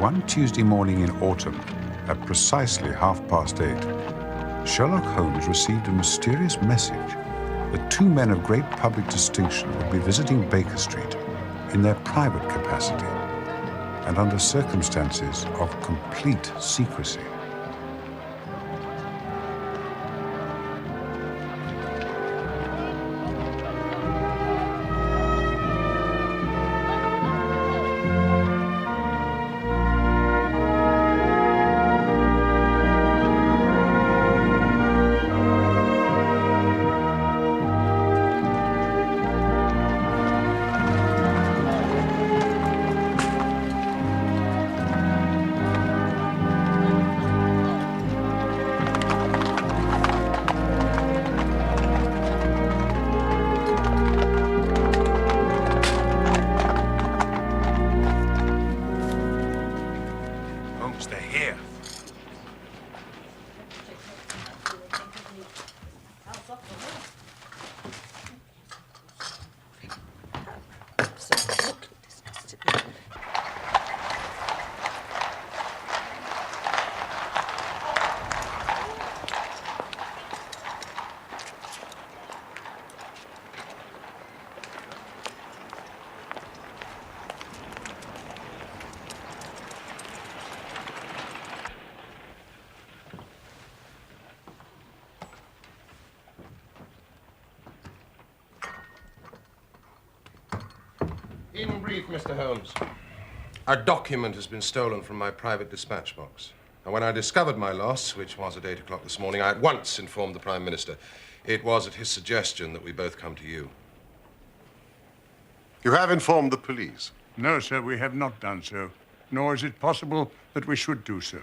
One Tuesday morning in autumn, at precisely 8:30, Sherlock Holmes received a mysterious message that two men of great public distinction would be visiting Baker Street in their private capacity and under circumstances of complete secrecy. In brief, Mr. Holmes, a document has been stolen from my private dispatch box. And when I discovered my loss, which was at 8 o'clock this morning, I at once informed the Prime Minister. It was at his suggestion that we both come to you. You have informed the police? No, sir, we have not done so. Nor is it possible that we should do so.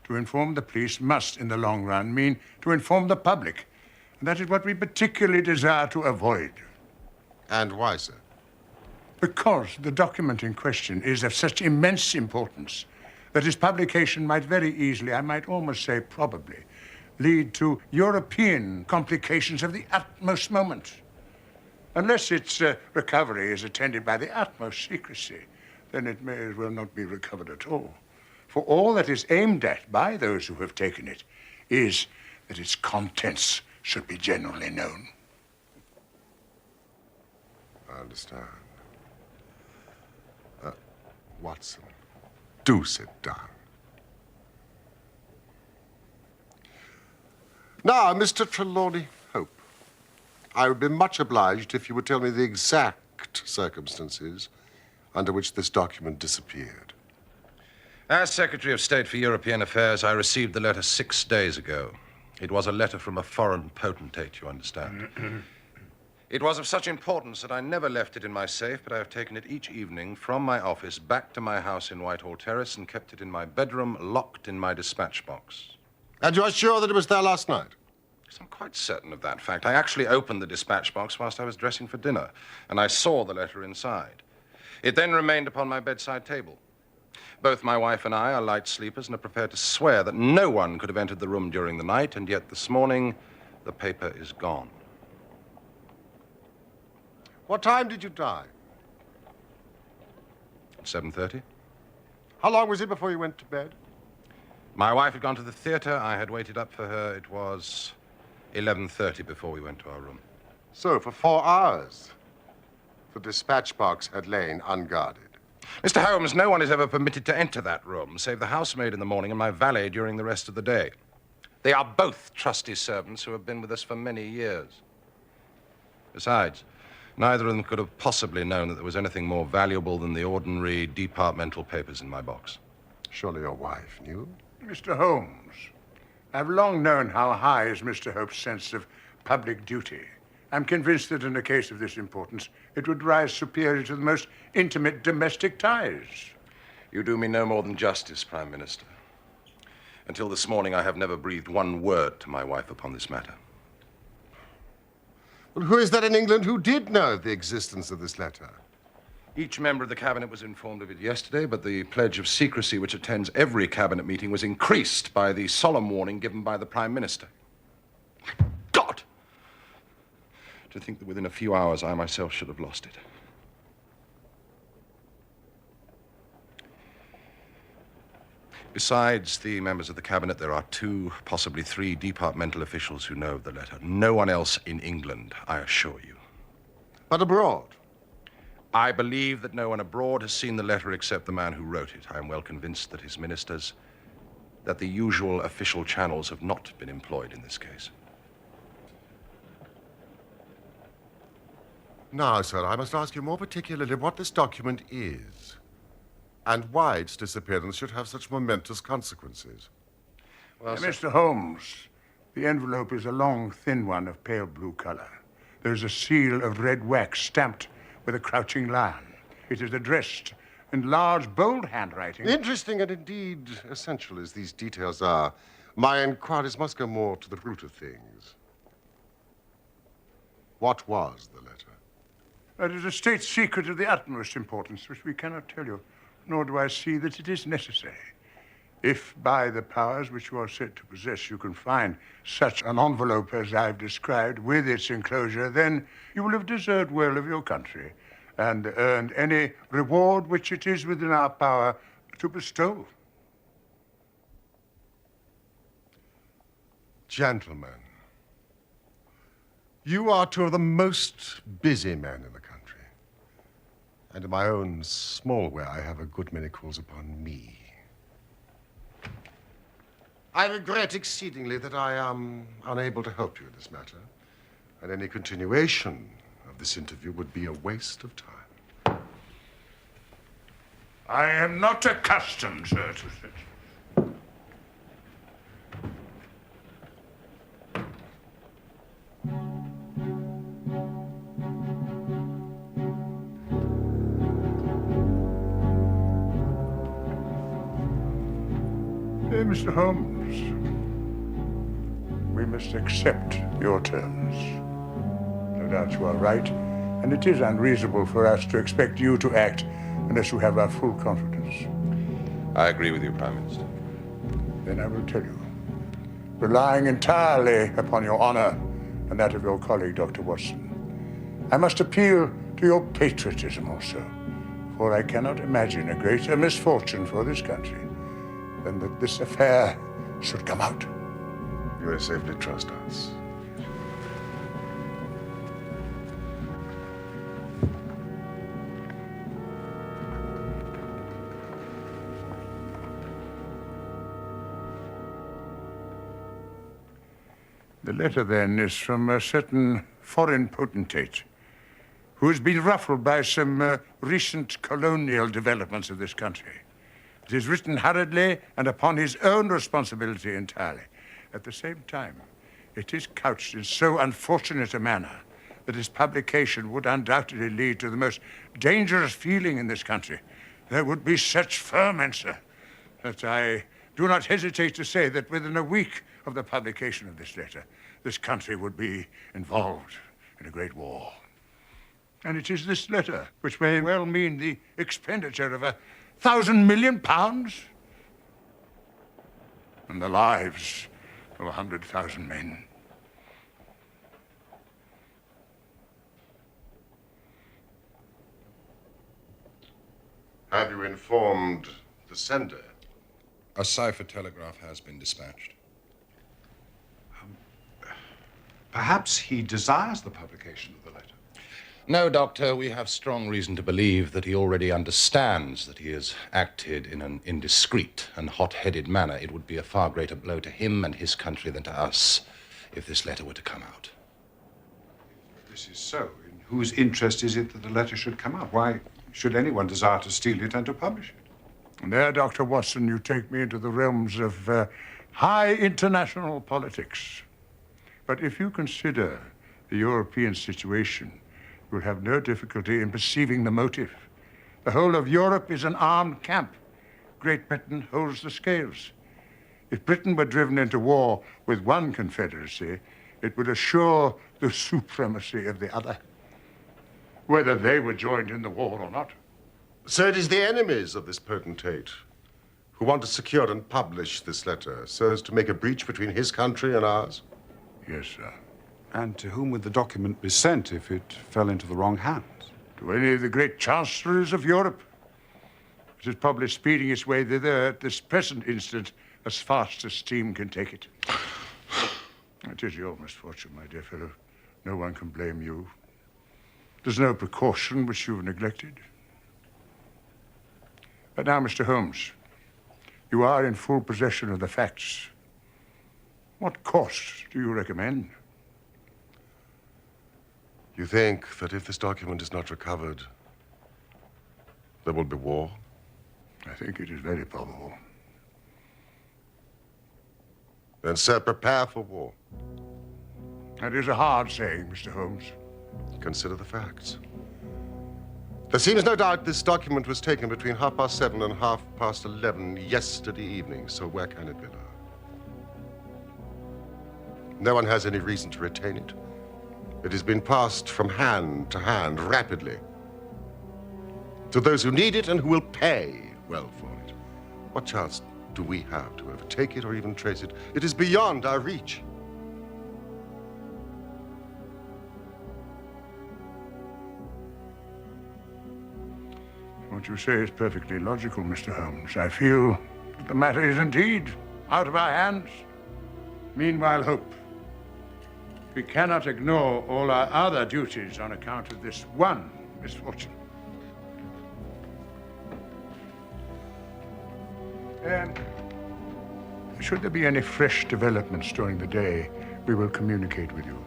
To inform the police must, in the long run, mean to inform the public. And that is what we particularly desire to avoid. And why, sir? Because the document in question is of such immense importance that its publication might very easily, I might almost say probably, lead to European complications of the utmost moment. Unless its recovery is attended by the utmost secrecy, then it may as well not be recovered at all. For all that is aimed at by those who have taken it is that its contents should be generally known. I understand. Watson, do sit down. Now, Mr. Trelawney Hope, I would be much obliged if you would tell me the exact circumstances under which this document disappeared. As Secretary of State for European Affairs, I received the letter 6 days ago. It was a letter from a foreign potentate, you understand. It was of such importance that I never left it in my safe, but I have taken it each evening from my office back to my house in Whitehall Terrace and kept it in my bedroom, locked in my dispatch box. And you are sure that it was there last night? Yes, I'm quite certain of that fact. I actually opened the dispatch box whilst I was dressing for dinner, and I saw the letter inside. It then remained upon my bedside table. Both my wife and I are light sleepers and are prepared to swear that no one could have entered the room during the night, and yet this morning, the paper is gone. What time did you die? At 7:30. How long was it before you went to bed? My wife had gone to the theater. I had waited up for her. It was 11:30 before we went to our room. So, for 4 hours, the dispatch box had lain unguarded. Mr. Holmes, no one is ever permitted to enter that room, save the housemaid in the morning and my valet during the rest of the day. They are both trusty servants who have been with us for many years. Besides, neither of them could have possibly known that there was anything more valuable than the ordinary departmental papers in my box. Surely your wife knew? Mr. Holmes, I've long known how high is Mr. Hope's sense of public duty. I'm convinced that in a case of this importance, it would rise superior to the most intimate domestic ties. You do me no more than justice, Prime Minister. Until this morning, I have never breathed one word to my wife upon this matter. Well, who is that in England who did know of the existence of this letter? Each member of the cabinet was informed of it yesterday, but the pledge of secrecy which attends every cabinet meeting was increased by the solemn warning given by the Prime Minister. God! To think that within a few hours I myself should have lost it. Besides the members of the cabinet, there are 2, possibly 3 departmental officials who know of the letter. No one else in England, I assure you. But abroad? I believe that no one abroad has seen the letter except the man who wrote it. I am well convinced that his ministers, that the usual official channels have not been employed in this case. Now, sir, I must ask you more particularly what this document is and why its disappearance should have such momentous consequences. Well, Mr. Holmes, the envelope is a long, thin one of pale blue color. There's a seal of red wax stamped with a crouching lion. It is addressed in large, bold handwriting. Interesting and indeed essential as these details are, my inquiries must go more to the root of things. What was the letter? It is a state secret of the utmost importance, which we cannot tell you, nor do I see that it is necessary. If by the powers which you are said to possess you can find such an envelope as I've described with its enclosure, then you will have deserved well of your country and earned any reward which it is within our power to bestow. Gentlemen, you are 2 of the most busy men in the country. And in my own small way, I have a good many calls upon me. I regret exceedingly that I am unable to help you in this matter, and any continuation of this interview would be a waste of time. I am not accustomed, sir, to such. Mr. Holmes, we must accept your terms. No doubt you are right, and it is unreasonable for us to expect you to act unless you have our full confidence. I agree with you, Prime Minister. Then I will tell you, relying entirely upon your honor and that of your colleague, Dr. Watson, I must appeal to your patriotism also, for I cannot imagine a greater misfortune for this country than that this affair should come out. You may safely trust us. The letter, then, is from a certain foreign potentate who has been ruffled by some recent colonial developments of this country. It is written hurriedly and upon his own responsibility entirely. At the same time, it is couched in so unfortunate a manner that its publication would undoubtedly lead to the most dangerous feeling in this country. There would be such ferment, sir, that I do not hesitate to say that within a week of the publication of this letter, this country would be involved in a great war. And it is this letter which may well mean the expenditure of £1,000 million and the lives of 100,000 men. Have you informed the sender? A cipher telegraph has been dispatched. Perhaps he desires the publication of the letter. No, Doctor, we have strong reason to believe that he already understands that he has acted in an indiscreet and hot-headed manner. It would be a far greater blow to him and his country than to us if this letter were to come out. If this is so, in whose interest is it that the letter should come out? Why should anyone desire to steal it and to publish it? And there, Dr. Watson, you take me into the realms of high international politics. But if you consider the European situation, you'll have no difficulty in perceiving the motive. The whole of Europe is an armed camp. Great Britain holds the scales. If Britain were driven into war with one confederacy, it would assure the supremacy of the other, whether they were joined in the war or not. So it is the enemies of this potentate who want to secure and publish this letter so as to make a breach between his country and ours? Yes, sir. And to whom would the document be sent if it fell into the wrong hands? To any of the great chancelleries of Europe. It is probably speeding its way thither at this present instant as fast as steam can take it. It is your misfortune, my dear fellow. No one can blame you. There's no precaution which you've neglected. But now, Mr. Holmes, you are in full possession of the facts. What course do you recommend? You think that if this document is not recovered, there will be war? I think it is very probable. Then, sir, prepare for war. That is a hard saying, Mr. Holmes. Consider the facts. There seems no doubt this document was taken between 7:30 and 11:30 yesterday evening, so where can it be now? No one has any reason to retain it. It has been passed from hand to hand rapidly to those who need it and who will pay well for it. What chance do we have to overtake it or even trace it? It is beyond our reach. What you say is perfectly logical, Mr. Holmes. I feel that the matter is indeed out of our hands. Meanwhile, hope. We cannot ignore all our other duties on account of this one misfortune. And should there be any fresh developments during the day, we will communicate with you.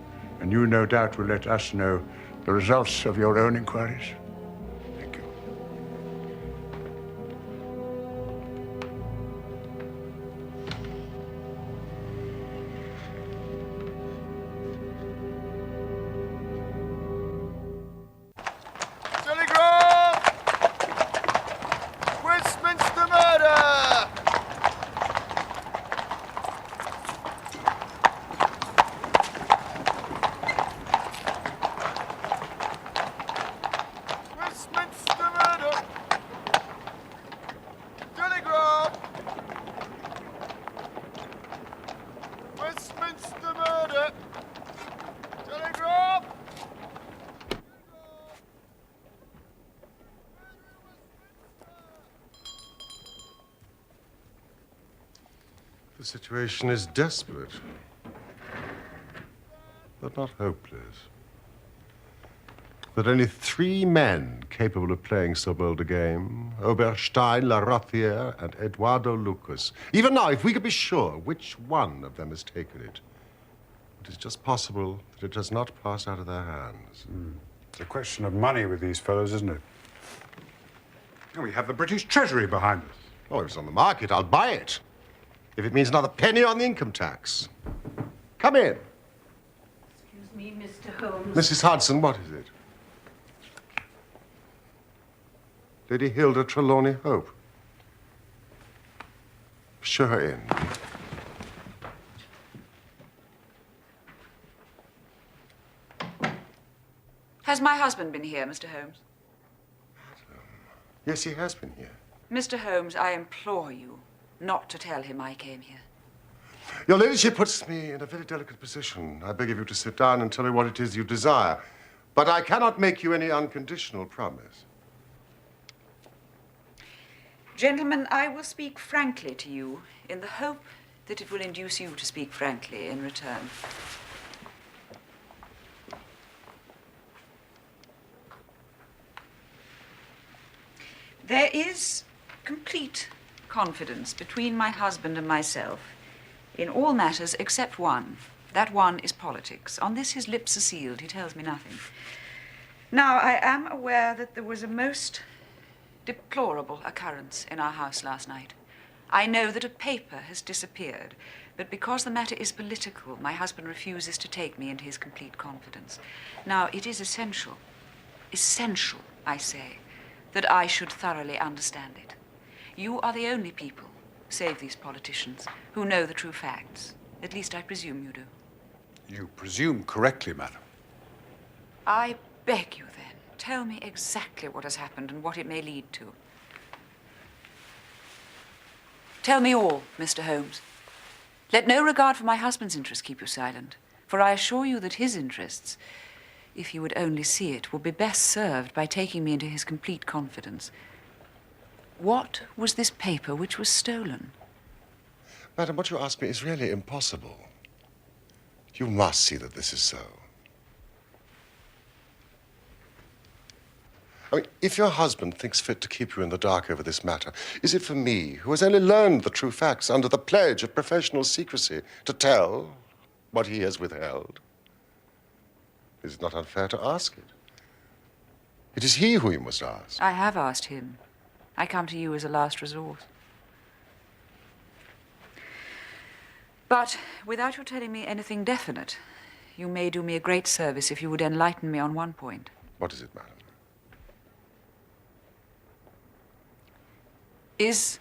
And you, no doubt, will let us know the results of your own inquiries. Thank you. Telegram! Westminster murder! Westminster murder! Telegram! Westminster murder! Telegram! The situation is desperate, but not hopeless. There are only 3 men capable of playing so bold a game: Oberstein, La Rothiere, and Eduardo Lucas. Even now, if we could be sure which one of them has taken it, it is just possible that it has not passed out of their hands. It's a question of money with these fellows, isn't it? And we have the British Treasury behind us. Oh, if it's on the market, I'll buy it. If it means another penny on the income tax. Come in. Excuse me, Mr. Holmes. Mrs. Hudson, what is it? Lady Hilda Trelawney Hope. Show her in. Has my husband been here, Mr. Holmes? Yes, he has been here. Mr. Holmes, I implore you not to tell him I came here. Your ladyship puts me in a very delicate position. I beg of you to sit down and tell me what it is you desire. But I cannot make you any unconditional promise. Gentlemen, I will speak frankly to you in the hope that it will induce you to speak frankly in return. There is complete confidence between my husband and myself in all matters except one. That one is politics. On this, his lips are sealed. He tells me nothing. Now, I am aware that there was a most deplorable occurrence in our house last night. I know that a paper has disappeared, but because the matter is political, my husband refuses to take me into his complete confidence. Now, it is essential, I say, that I should thoroughly understand it. You are the only people, save these politicians, who know the true facts. At least I presume you do. You presume correctly, madam. I beg you, then, tell me exactly what has happened and what it may lead to. Tell me all, Mr. Holmes. Let no regard for my husband's interests keep you silent, for I assure you that his interests, if you would only see it, will be best served by taking me into his complete confidence. What was this paper which was stolen? Madam, what you ask me is really impossible. You must see that this is so. I mean, if your husband thinks fit to keep you in the dark over this matter, is it for me, who has only learned the true facts under the pledge of professional secrecy, to tell what he has withheld? Is it not unfair to ask it? It is he who you must ask. I have asked him. I come to you as a last resort. But without your telling me anything definite, you may do me a great service if you would enlighten me on one point. What is it, madam? Is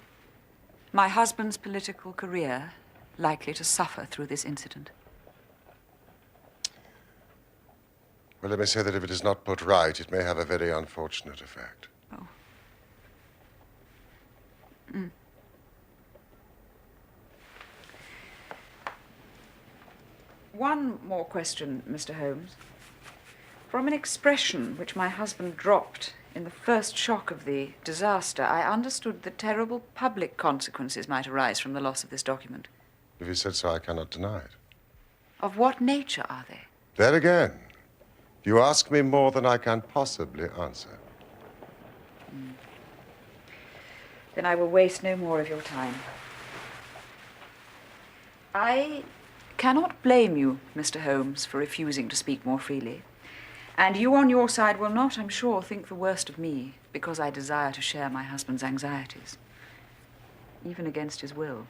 my husband's political career likely to suffer through this incident? Well, let me say that if it is not put right, it may have a very unfortunate effect. Oh. One more question, Mr. Holmes. From an expression which my husband dropped in the first shock of the disaster, I understood that terrible public consequences might arise from the loss of this document. If he said so, I cannot deny it. Of what nature are they? There again, you ask me more than I can possibly answer. Then I will waste no more of your time. I cannot blame you, Mr. Holmes, for refusing to speak more freely. And you on your side will not, I'm sure, think the worst of me because I desire to share my husband's anxieties, even against his will.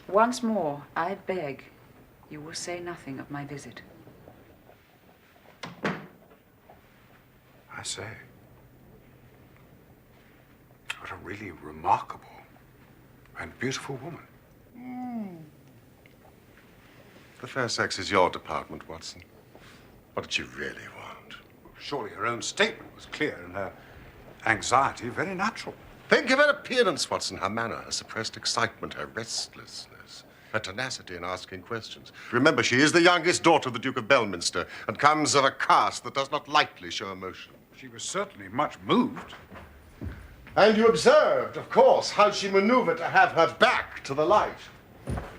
Once more, I beg you will say nothing of my visit. I say, what a really remarkable and beautiful woman. The fair sex is your department, Watson. What did you really want? Surely her own statement was clear and her anxiety very natural. Think of her appearance, Watson. Her manner, her suppressed excitement, her restlessness, her tenacity in asking questions. Remember, she is the youngest daughter of the Duke of Belminster and comes of a caste that does not lightly show emotion. She was certainly much moved. And you observed, of course, how she maneuvered to have her back to the light.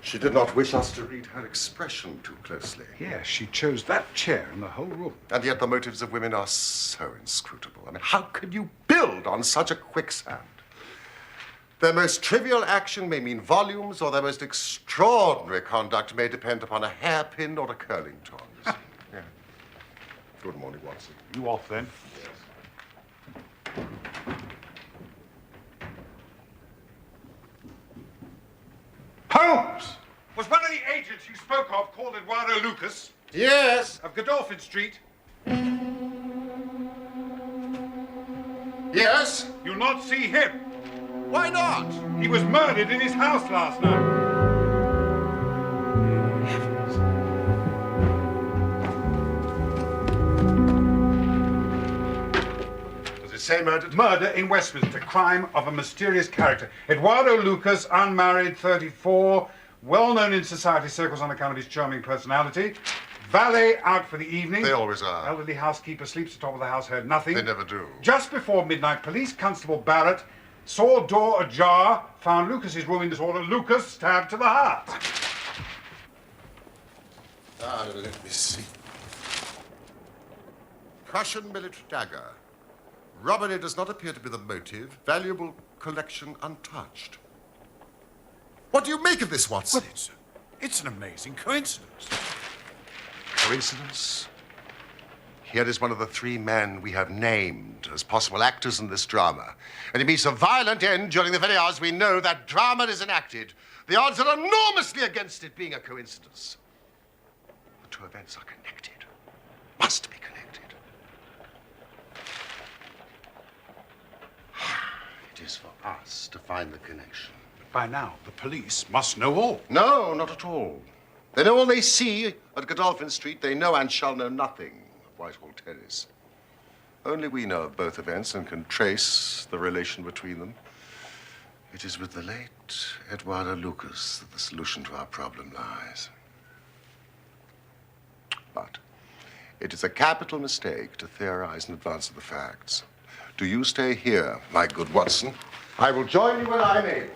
She did not wish us to read her expression too closely. Yes, she chose that chair in the whole room. And yet the motives of women are so inscrutable. I mean, how can you build on such a quicksand? Their most trivial action may mean volumes, or their most extraordinary conduct may depend upon a hairpin or a curling tongs. Yeah. Good morning, Watson. You off then? Holmes! Was one of the agents you spoke of called Eduardo Lucas Yes. of Godolphin Street? Yes. You'll not see him. Why not? He was murdered in his house last night. Does it say murdered? Murder in Westminster, crime of a mysterious character. Eduardo Lucas, unmarried, 34, well known in society circles on account of his charming personality. Valet out for the evening. They always are. Elderly housekeeper sleeps atop of the house, heard nothing. They never do. Just before midnight, Police Constable Barrett saw door ajar, found Lucas's room in disorder. Lucas stabbed to the heart. Let me see. Prussian military dagger. Robbery does not appear to be the motive. Valuable collection untouched. What do you make of this, Watson? Well, it's an amazing coincidence. Coincidence? Here is one of the three men we have named as possible actors in this drama. And it meets a violent end during the very hours we know that drama is enacted. The odds are enormously against it being a coincidence. The two events are connected. Must be connected. It is for us to find the connection. By now, the police must know all. No, not at all. They know all they see at Godolphin Street. They know and shall know nothing of Whitehall Terrace. Only we know of both events and can trace the relation between them. It is with the late Eduardo Lucas that the solution to our problem lies. But It is a capital mistake to theorize in advance of the facts. Do you stay here, my good Watson? I will join you when I'm able.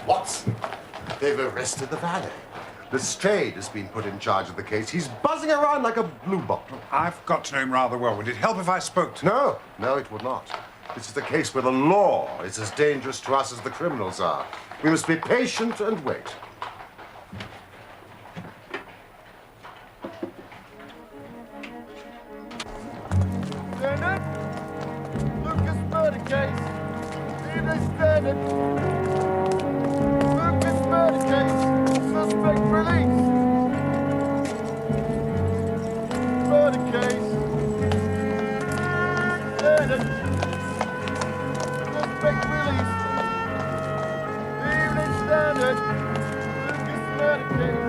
Watson, they've arrested the valet. Lestrade has been put in charge of the case. He's buzzing around like a bluebottle. I've got to know him rather well. Would it help if I spoke to him? No, it would not. This is a case where the law is as dangerous to us as the criminals are. We must be patient and wait. Standard. Lucas murder case. Evening Standard. Lucas murder case. Suspect released. Murder case. Standard. Suspect released. Evening Standard. Lucas murder case.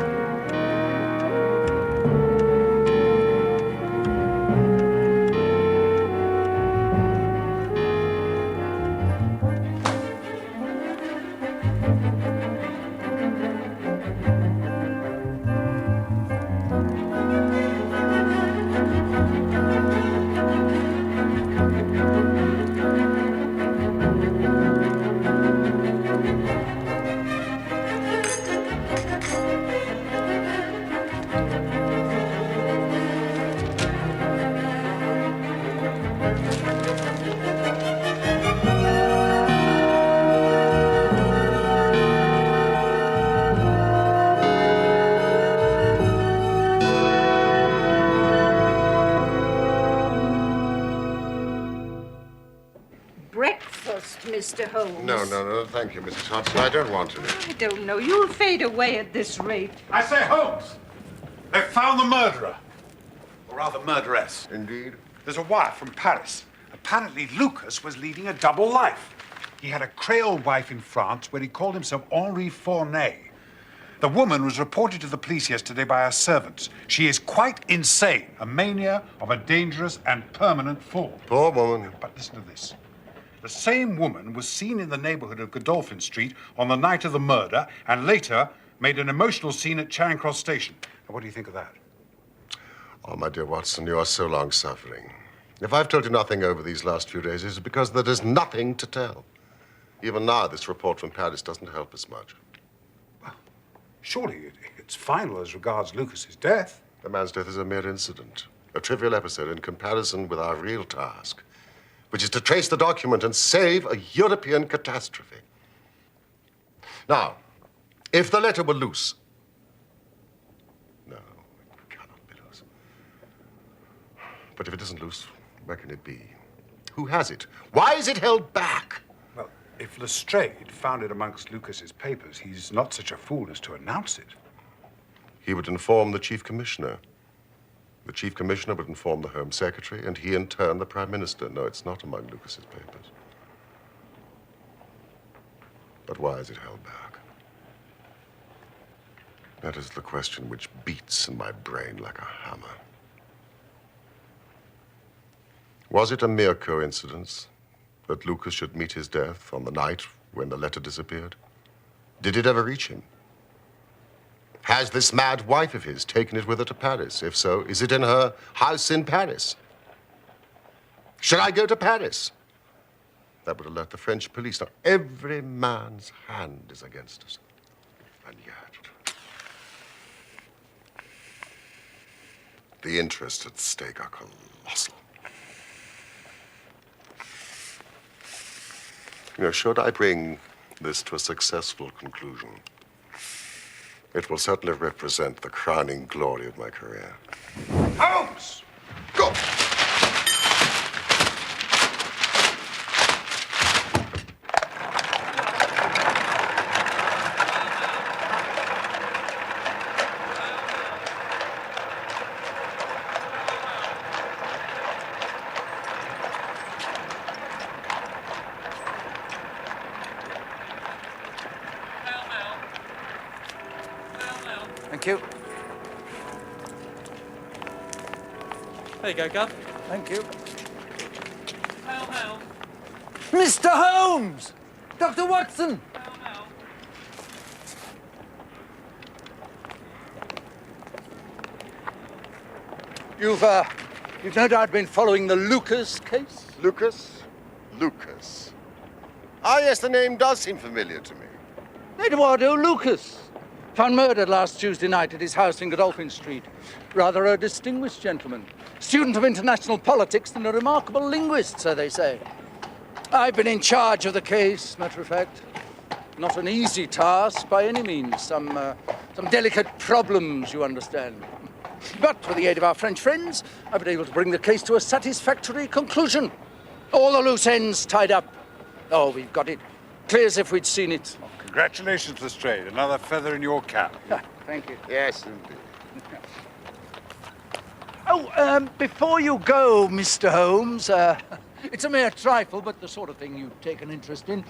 Breakfast, Mr. Holmes. No, thank you, Mrs. Hodgson. I don't want to. I don't know. You'll fade away at this rate. I say, Holmes! They've found the murderer. Or rather, murderess. Indeed. There's a wire from Paris. Apparently, Lucas was leading a double life. He had a Creole wife in France where he called himself Henri Fournay. The woman was reported to the police yesterday by her servants. She is quite insane, a mania of a dangerous and permanent fall. Poor woman. But listen to this. The same woman was seen in the neighborhood of Godolphin Street on the night of the murder and later made an emotional scene at Charing Cross Station. Now, what do you think of that? Oh, my dear Watson, you are so long suffering. If I've told you nothing over these last few days, it's because there is nothing to tell. Even now, this report from Paris doesn't help us much. Well, surely it's final as regards Lucas's death. The man's death is a mere incident, a trivial episode in comparison with our real task, which is to trace the document and save a European catastrophe. Now, if the letter were loose... No, it cannot be loose. But if it isn't loose, where can it be? Who has it? Why is it held back? Well, if Lestrade found it amongst Lucas's papers, he's not such a fool as to announce it. He would inform the Chief Commissioner. The Chief Commissioner would inform the Home Secretary, and he, in turn, the Prime Minister. No, it's not among Lucas's papers. But why is it held back? That is the question which beats in my brain like a hammer. Was it a mere coincidence that Lucas should meet his death on the night when the letter disappeared? Did it ever reach him? Has this mad wife of his taken it with her to Paris? If so, is it in her house in Paris? Should I go to Paris? That would alert the French police. Now, every man's hand is against us. And yet, the interests at stake are colossal. You know, should I bring this to a successful conclusion, it will certainly represent the crowning glory of my career. Holmes! Go! Thank you. There you go, Gov. Thank you. Hail, hail. Mr. Holmes! Dr. Watson! Hail, hail. You've no doubt been following the Lucas case? Lucas? Lucas. Ah, yes, the name does seem familiar to me. Eduardo Lucas. Found murdered last Tuesday night at his house in Godolphin Street. Rather a distinguished gentleman. Student of international politics and a remarkable linguist, so they say. I've been in charge of the case, matter of fact. Not an easy task by any means. Some delicate problems, you understand. But with the aid of our French friends, I've been able to bring the case to a satisfactory conclusion. All the loose ends tied up. Oh, we've got it. Clear as if we'd seen it. Congratulations, Lestrade. Another feather in your cap. Thank you. Yes, indeed. Before you go, Mr. Holmes, it's a mere trifle, but the sort of thing you take an interest in.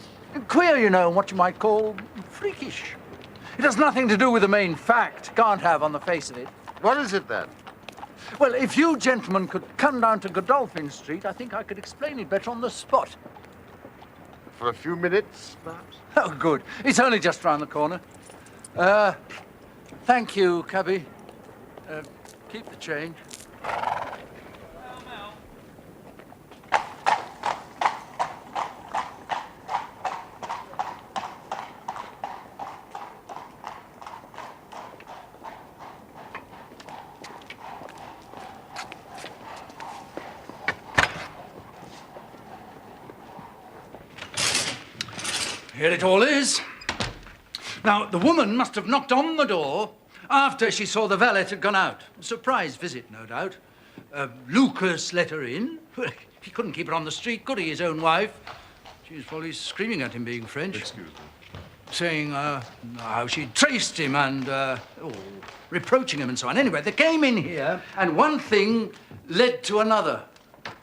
Queer, you know, what you might call freakish. It has nothing to do with the main fact. Can't have on the face of it. What is it then? Well, if you gentlemen could come down to Godolphin Street, I think I could explain it better on the spot. For a few minutes, perhaps? Oh, good. It's only just round the corner. Thank you, cabby. Keep the change. Here it all is. Now, the woman must have knocked on the door after she saw the valet had gone out. A surprise visit, no doubt. Lucas let her in. He couldn't keep her on the street, could he, his own wife? She was probably screaming at him, being French. Excuse me. Saying how she'd traced him and reproaching him and so on. Anyway, they came in here, and one thing led to another.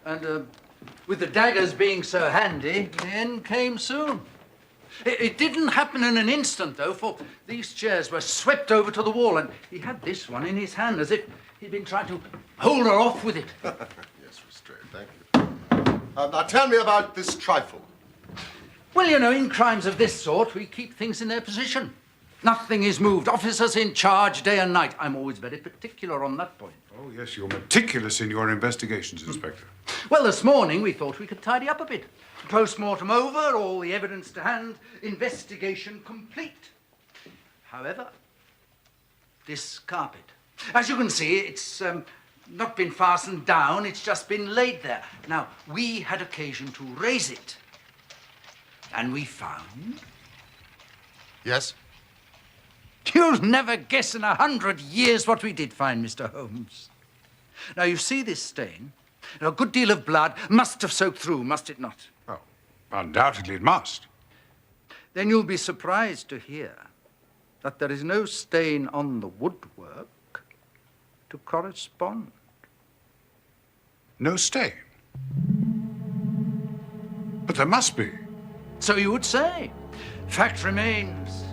And with the daggers being so handy, the end came soon. It didn't happen in an instant, though, for these chairs were swept over to the wall, and he had this one in his hand as if he'd been trying to hold her off with it. Yes, Lestrade, thank you. Now tell me about this trifle. Well, you know, in crimes of this sort, we keep things in their position. Nothing is moved. Officers in charge day and night. I'm always very particular on that point. Oh, yes, you're meticulous in your investigations, Inspector. Well, this morning we thought we could tidy up a bit. Post-mortem over, all the evidence to hand, investigation complete. However, this carpet. As you can see, it's not been fastened down, it's just been laid there. Now, we had occasion to raise it. And we found... Yes? You'll never guess in 100 years what we did find, Mr. Holmes. Now, you see this stain? A good deal of blood must have soaked through, must it not? Oh, undoubtedly it must. Then you'll be surprised to hear that there is no stain on the woodwork to correspond. No stain. But there must be. So you would say. Fact remains.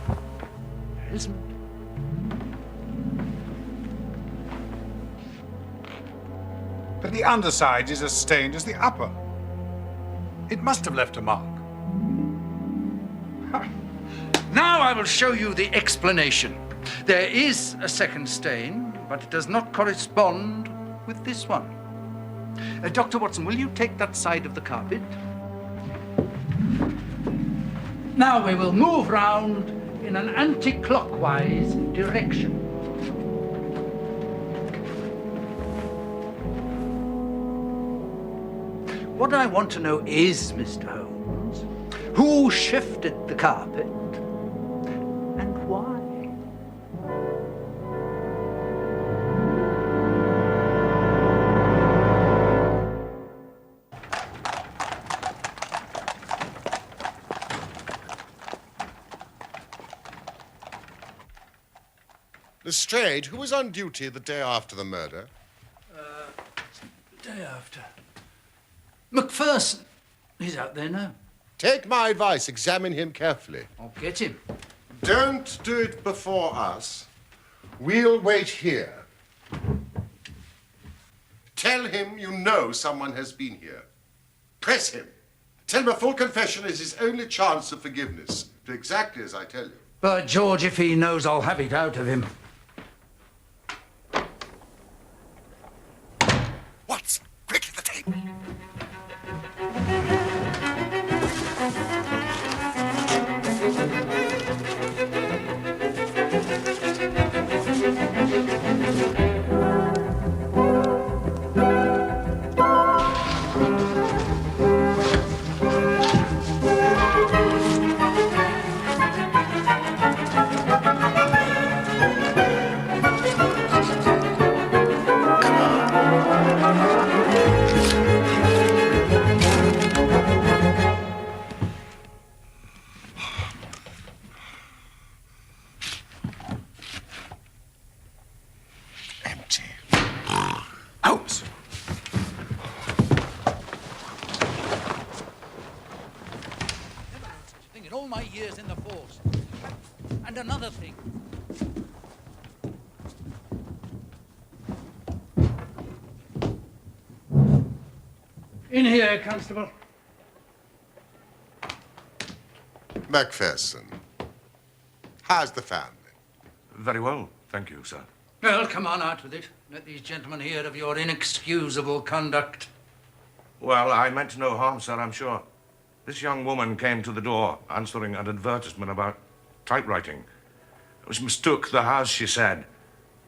There isn't. But the underside is as stained as the upper. It must have left a mark. Now I will show you the explanation. There is a second stain, but it does not correspond with this one. Dr. Watson, will you take that side of the carpet? Now we will move round in an anti-clockwise direction. What I want to know is, Mr. Holmes, who shifted the carpet and why? Lestrade, who was on duty the day after the murder? Day after. Macpherson. He's out there now. Take my advice, examine him carefully. I'll get him. Don't do it before us. We'll wait here. Tell him you know someone has been here. Press him. Tell him a full confession is his only chance of forgiveness. Do exactly as I tell you. But George, if he knows, I'll have it out of him. Watson, quickly the tape. Empty. Holmes! Never known such a thing in all my years in the force. And another thing. In here, Constable. Macpherson, how's the family? Very well, thank you, sir. Well, come on, out with it. Let these gentlemen hear of your inexcusable conduct. Well, I meant no harm, sir, I'm sure. This young woman came to the door answering an advertisement about typewriting. It was mistook the house, she said.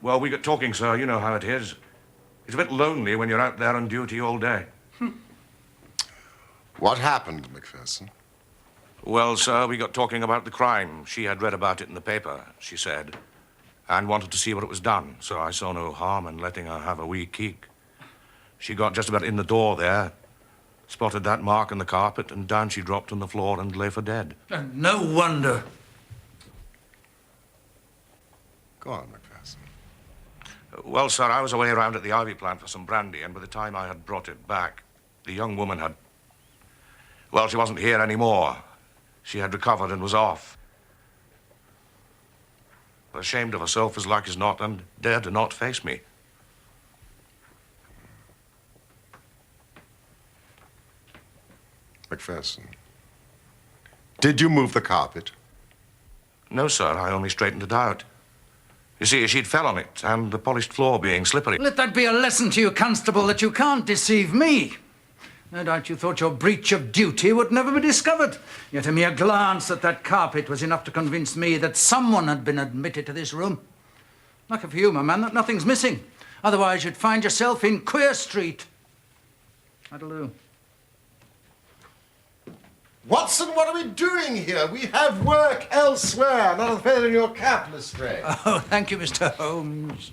Well, we got talking, sir. You know how it is. It's a bit lonely when you're out there on duty all day. What happened, Macpherson? Well, sir, we got talking about the crime. She had read about it in the paper, she said, and wanted to see what it was done. So I saw no harm in letting her have a wee keek. She got just about in the door there, spotted that mark in the carpet, and down she dropped on the floor and lay for dead. And no wonder. Go on, Macpherson. Well, sir, I was away around at the ivy plant for some brandy, and by the time I had brought it back, the young woman had... Well, she wasn't here anymore. She had recovered and was off. Ashamed of herself as like as not, and dared to not face me. Macpherson, did you move the carpet? No, sir, I only straightened it out. You see, she'd fell on it, and the polished floor being slippery. Let that be a lesson to you, Constable, that you can't deceive me. No doubt you thought your breach of duty would never be discovered. Yet a mere glance at that carpet was enough to convince me that someone had been admitted to this room. Lucky for you, my man, that nothing's missing. Otherwise, you'd find yourself in Queer Street. That'll do. Watson, what are we doing here? We have work elsewhere, not a feather in your cap, Lestrade. Oh, thank you, Mr. Holmes.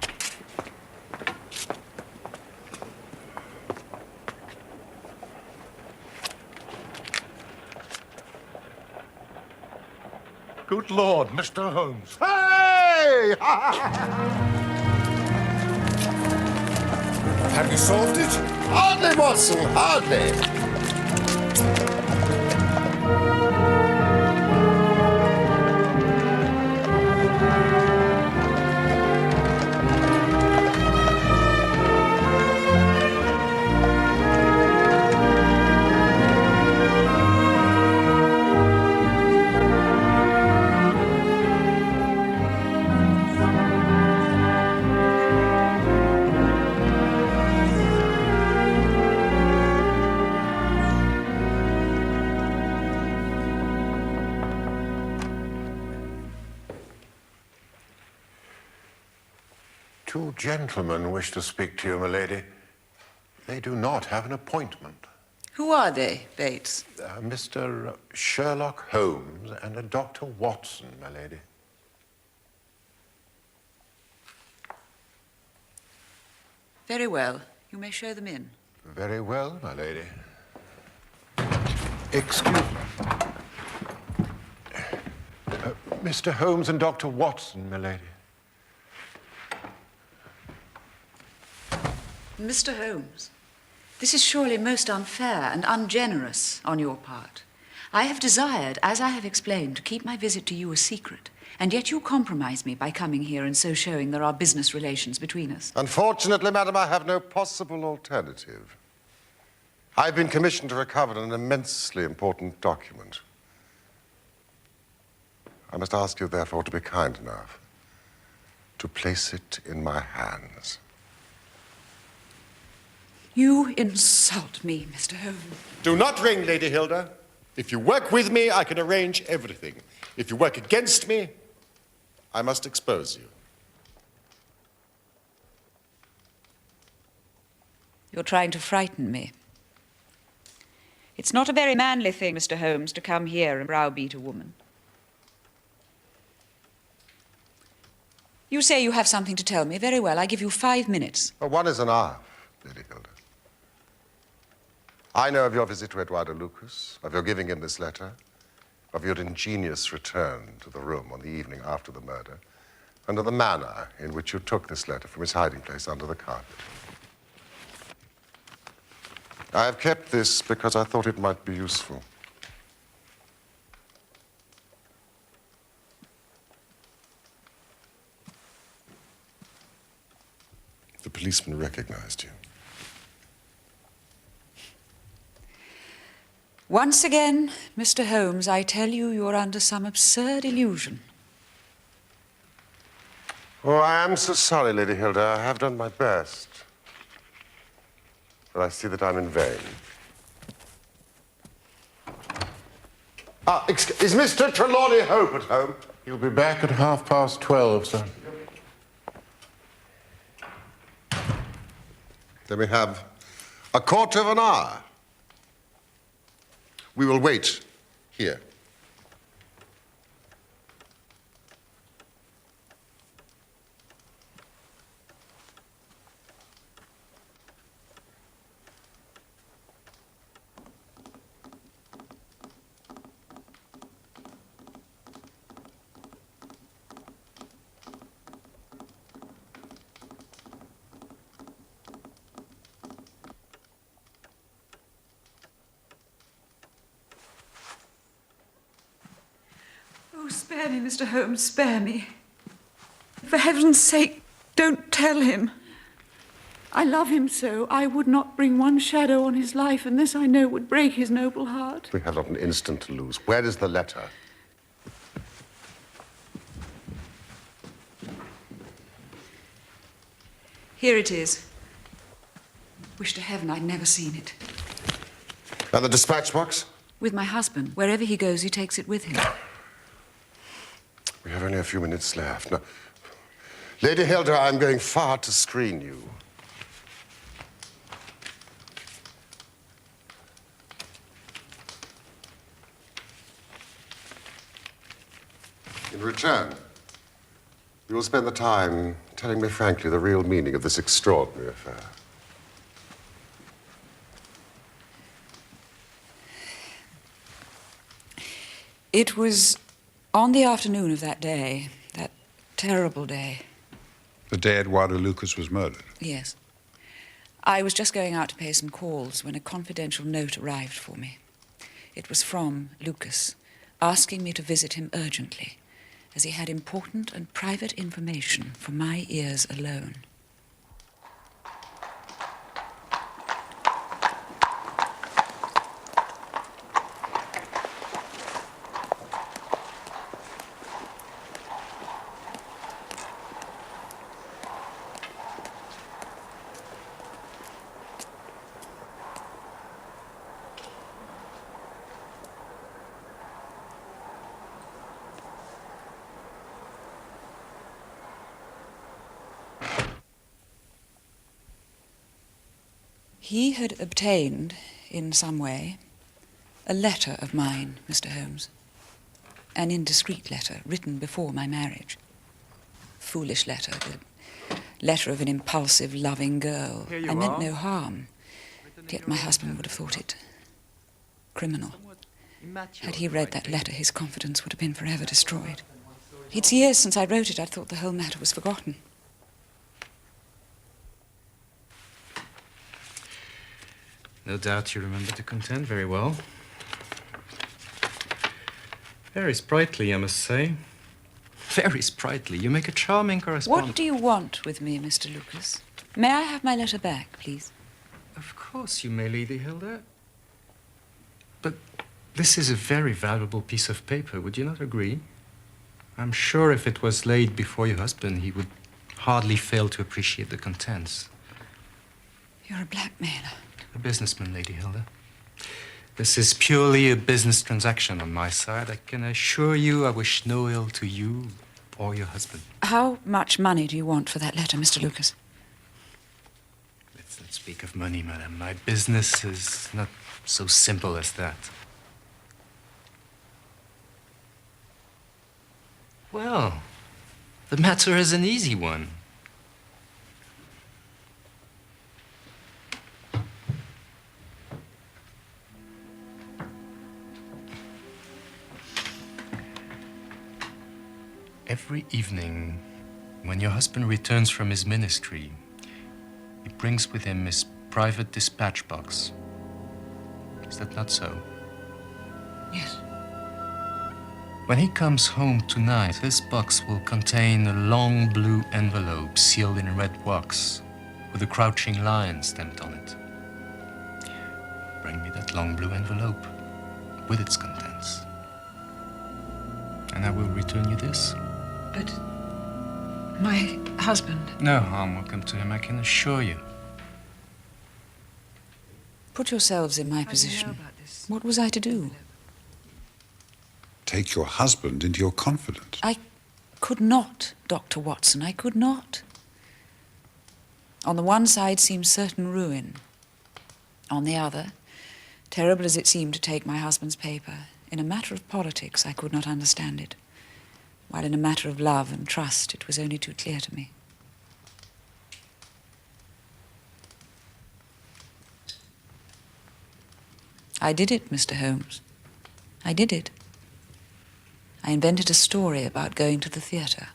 Good Lord, Mr. Holmes. Hey! Have you solved it? Hardly, Watson, hardly. Two gentlemen wish to speak to you, milady. They do not have an appointment. Who are they, Bates? Mr. Sherlock Holmes and a Dr. Watson, milady. Very well. You may show them in. Very well, my lady. Excuse me. Mr. Holmes and Dr. Watson, milady. Mr. Holmes, this is surely most unfair and ungenerous on your part. I have desired, as I have explained, to keep my visit to you a secret, and yet you compromise me by coming here and so showing there are business relations between us. Unfortunately, madam, I have no possible alternative. I've been commissioned to recover an immensely important document. I must ask you, therefore, to be kind enough to place it in my hands. You insult me, Mr. Holmes. Do not ring, Lady Hilda. If you work with me, I can arrange everything. If you work against me, I must expose you. You're trying to frighten me. It's not a very manly thing, Mr. Holmes, to come here and browbeat a woman. You say you have something to tell me. Very well, I give you 5 minutes. Well, one is enough, Lady Hilda. I know of your visit to Eduardo Lucas, of your giving him this letter, of your ingenious return to the room on the evening after the murder, and of the manner in which you took this letter from its hiding place under the carpet. I have kept this because I thought it might be useful. The policeman recognized you. Once again, Mr. Holmes, I tell you, you're under some absurd illusion. Oh, I am so sorry, Lady Hilda. I have done my best. But I see that I'm in vain. Is Mr. Trelawney Hope at home? He'll be back at 12:30, sir. Then we have a quarter of an hour. We will wait here. Oh, spare me, Mr. Holmes, spare me. For heaven's sake, don't tell him. I love him so, I would not bring one shadow on his life, and this I know would break his noble heart. We have not an instant to lose. Where is the letter? Here it is. Wish to heaven I'd never seen it. And the dispatch box? With my husband. Wherever he goes, he takes it with him. We have only a few minutes left. Now, Lady Hilda, I'm going far to screen you. In return, you will spend the time telling me frankly the real meaning of this extraordinary affair. It was on the afternoon of that day, that terrible day. The day Eduardo Lucas was murdered? Yes. I was just going out to pay some calls when a confidential note arrived for me. It was from Lucas, asking me to visit him urgently, as he had important and private information for my ears alone. He had obtained, in some way, a letter of mine, Mr. Holmes. An indiscreet letter, written before my marriage. Foolish letter, the letter of an impulsive, loving girl. I meant no harm, yet my husband would have thought it criminal. Had he read that letter, his confidence would have been forever destroyed. It's years since I wrote it. I thought the whole matter was forgotten. No doubt you remember the content very well. Very sprightly, I must say. Very sprightly. You make a charming correspondent. What do you want with me, Mr. Lucas? May I have my letter back, please? Of course you may, Lady Hilda. But this is a very valuable piece of paper, would you not agree? I'm sure if it was laid before your husband, he would hardly fail to appreciate the contents. You're a blackmailer. A businessman, Lady Hilda. This is purely a business transaction on my side. I can assure you I wish no ill to you or your husband. How much money do you want for that letter, Mr. Lucas? Let's not speak of money, madam. My business is not so simple as that. Well, the matter is an easy one. Every evening, when your husband returns from his ministry, he brings with him his private dispatch box. Is that not so? Yes. When he comes home tonight, this box will contain a long blue envelope sealed in red wax with a crouching lion stamped on it. Bring me that long blue envelope with its contents, and I will return you this. But my husband... No harm will come to him, I can assure you. Put yourselves in my position. What was I to do? Take your husband into your confidence. I could not, Dr. Watson, I could not. On the one side seemed certain ruin. On the other, terrible as it seemed to take my husband's paper, in a matter of politics I could not understand it. While in a matter of love and trust, it was only too clear to me. I did it, Mr. Holmes. I did it. I invented a story about going to the theater.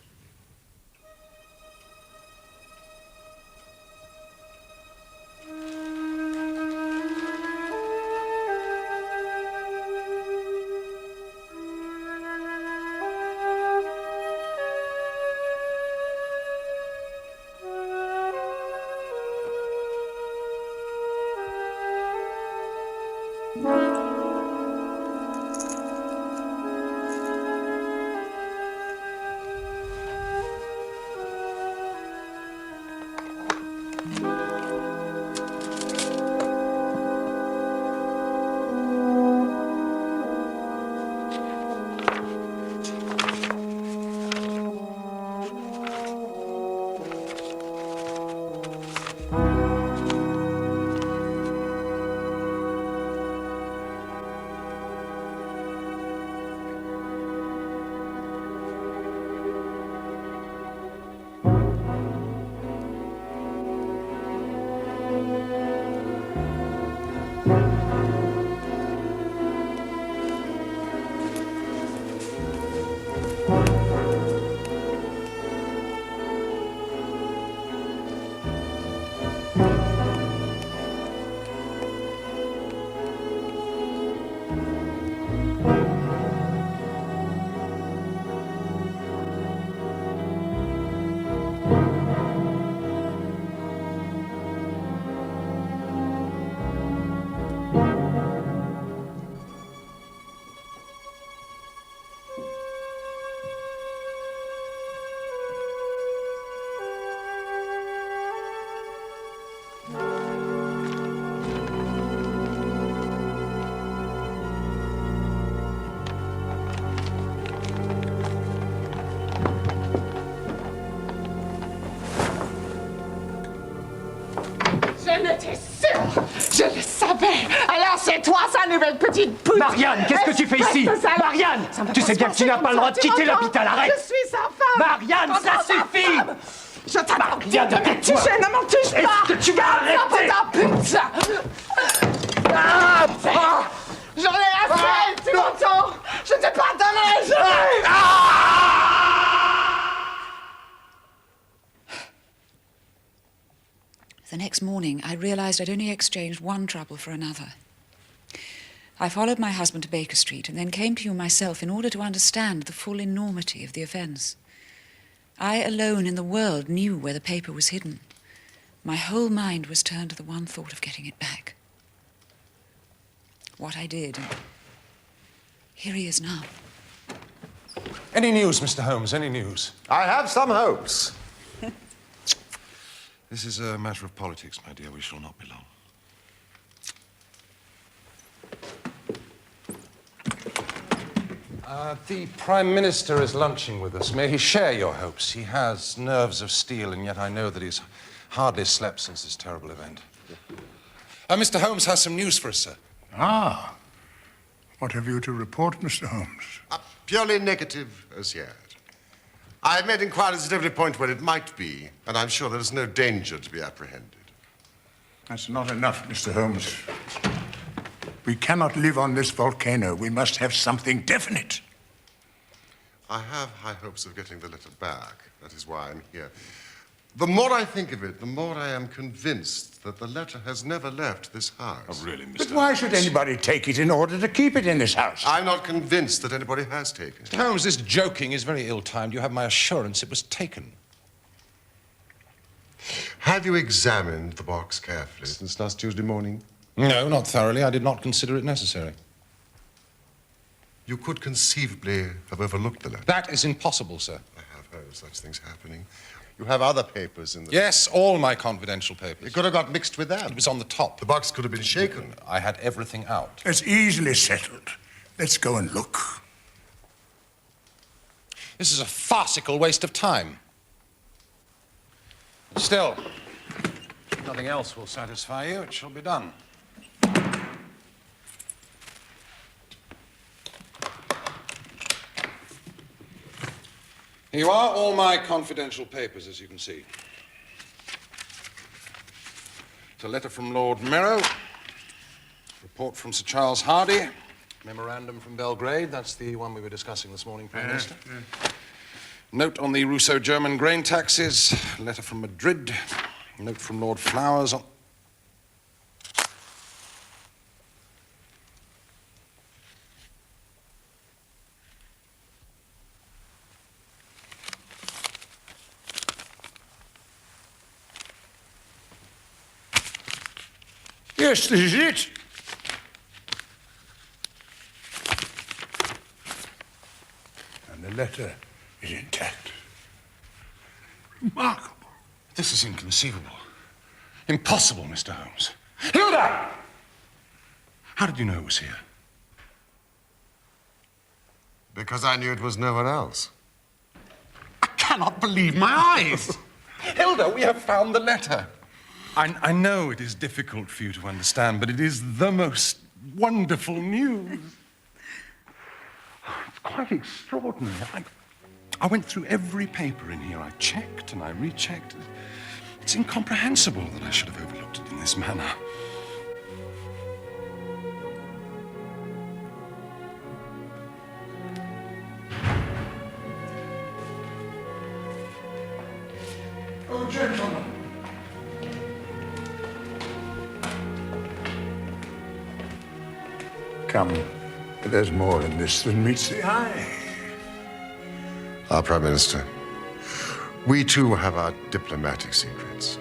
Tais-toi, sa nouvelle petite pute! Marianne, qu'est-ce que tu fais ici? Marianne! Tu sais bien que tu n'as pas le droit de quitter l'hôpital, arrête! Je suis sa femme! Marianne, ça suffit! Je t'interdis Marianne, de me toucher, ne m'en touche pas! Est-ce que tu vas arrêter? J'en ai assez, tu m'entends? Je t'ai pardonné, The next morning, I realized I'd only exchanged one trouble for another. I followed my husband to Baker Street and then came to you myself in order to understand the full enormity of the offence. I alone in the world knew where the paper was hidden. My whole mind was turned to the one thought of getting it back. What I did, and here he is now. Any news, Mr. Holmes? Any news? I have some hopes. This is a matter of politics, my dear. We shall not be long. The Prime Minister is lunching with us. May he share your hopes? He has nerves of steel, and yet I know that he's hardly slept since this terrible event. Mr. Holmes has some news for us, sir. Ah. What have you to report, Mr. Holmes? Purely negative as yet. I have made inquiries at every point where it might be, and I'm sure there is no danger to be apprehended. That's not enough, Mr. Holmes. We cannot live on this volcano. We must have something definite. I have high hopes of getting the letter back. That is why I'm here. The more I think of it, the more I am convinced that the letter has never left this house. Oh, really, Mr. But why should anybody take it in order to keep it in this house? I'm not convinced that anybody has taken it. Mr. Holmes, this joking is very ill-timed. You have my assurance it was taken. Have you examined the box carefully since last Tuesday morning? No, not thoroughly. I did not consider it necessary. You could conceivably have overlooked the letter. That is impossible, sir. I have heard of such things happening. You have other papers in the... Yes, all my confidential papers. It could have got mixed with that. It was on the top. The box could have been shaken. I had everything out. It's easily settled. Let's go and look. This is a farcical waste of time. Still, if nothing else will satisfy you, it shall be done. Here you are, all my confidential papers, as you can see. It's a letter from Lord Merrow, report from Sir Charles Hardy, memorandum from Belgrade. That's the one we were discussing this morning, Prime Minister. Note on the Russo-German grain taxes, letter from Madrid, note from Lord Flowers on... Yes, this is it. And the letter is intact. Remarkable. This is inconceivable. Impossible, Mr. Holmes. Hilda! How did you know it was here? Because I knew it was no one else. I cannot believe my eyes. Hilda, we have found the letter. I know it is difficult for you to understand, but it is the most wonderful news. It's quite extraordinary. I went through every paper in here. I checked and I rechecked. It's incomprehensible that I should have overlooked it in this manner. Oh, gentlemen. Come, but there's more in this than meets the eye. Our Prime Minister, we too have our diplomatic secrets.